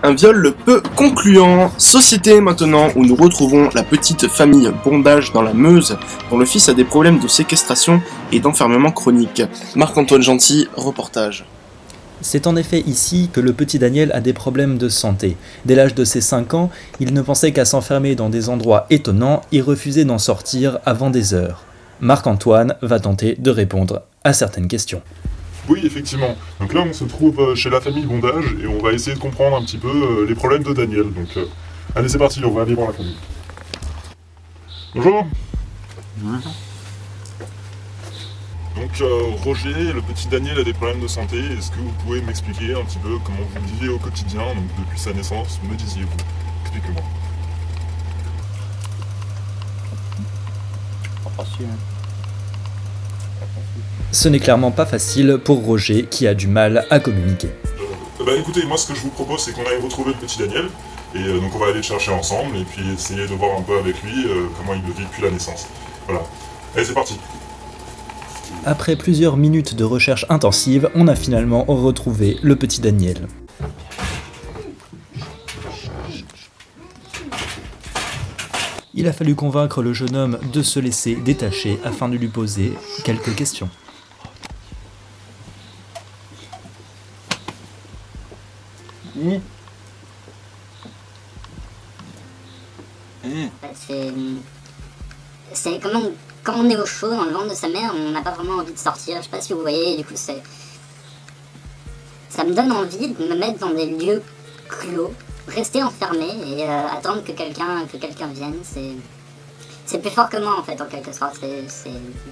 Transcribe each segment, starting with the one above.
Un viol peu concluant. Société maintenant où nous retrouvons la petite famille Bondage dans la Meuse, dont le fils a des problèmes de séquestration et d'enfermement chronique. Marc-Antoine Gentil, reportage. C'est en effet ici que le petit Daniel a des problèmes de santé. Dès l'âge de ses 5 ans, il ne pensait qu'à s'enfermer dans des endroits étonnants et refusait d'en sortir avant des heures. Marc-Antoine va tenter de répondre à certaines questions. Oui, effectivement. Donc là, on se trouve chez la famille Bondage et on va essayer de comprendre un petit peu les problèmes de Daniel. Donc, allez, c'est parti, on va aller voir la famille. Bonjour. Donc, Roger, le petit Daniel a des problèmes de santé. Est-ce que vous pouvez m'expliquer un petit peu comment vous vivez au quotidien, donc depuis sa naissance, me disiez-vous? Expliquez-moi. Ce n'est clairement pas facile pour Roger qui a du mal à communiquer. Écoutez, moi ce que je vous propose c'est qu'on aille retrouver le petit Daniel et donc on va aller le chercher ensemble et puis essayer de voir un peu avec lui comment il le vit depuis la naissance. Voilà. Allez, c'est parti. Après plusieurs minutes de recherche intensive, on a finalement retrouvé le petit Daniel. Il a fallu convaincre le jeune homme de se laisser détacher afin de lui poser quelques questions. C'est quand on est au chaud dans le ventre de sa mère, on n'a pas vraiment envie de sortir. Je sais pas si vous voyez, du coup ça me donne envie de me mettre dans des lieux clos, rester enfermé et attendre que quelqu'un vienne. C'est plus fort que moi en fait, en quelque sorte.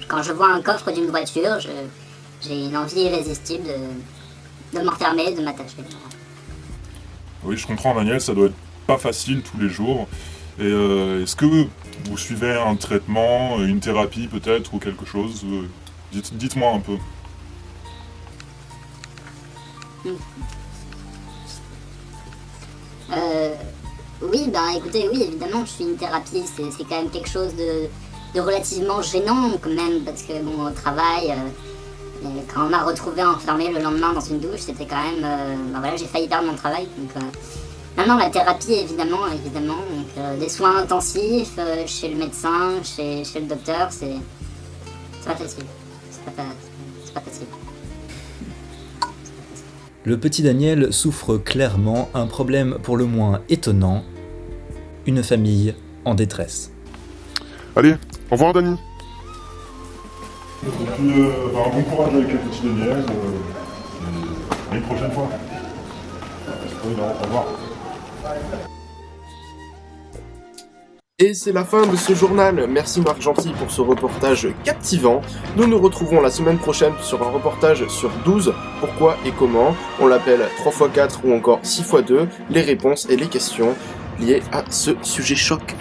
Quand je vois un coffre d'une voiture, j'ai une envie irrésistible de m'enfermer, de m'attacher. Oui, je comprends Daniel, ça doit être pas facile tous les jours. Et est-ce que vous suivez un traitement, une thérapie peut-être ou quelque chose? Dites-moi un peu. Oui, écoutez, oui, évidemment, je suis une thérapie. C'est quand même quelque chose de relativement gênant quand même, parce que bon, au travail, quand on m'a retrouvé enfermé le lendemain dans une douche, c'était quand même, j'ai failli perdre mon travail. Donc, non, la thérapie, évidemment, donc, des soins intensifs chez le médecin, chez le docteur, c'est pas facile. C'est pas facile. Le petit Daniel souffre clairement un problème pour le moins étonnant, une famille en détresse. Allez, au revoir Dani. Et puis, bon courage avec le petit Daniel, et à une prochaine fois. Au revoir. Et c'est la fin de ce journal. Merci Marc Gentil pour ce reportage captivant. Nous nous retrouvons la semaine prochaine sur un reportage sur 12, pourquoi et comment. On l'appelle 3x4 ou encore 6x2, les réponses et les questions liées à ce sujet choc.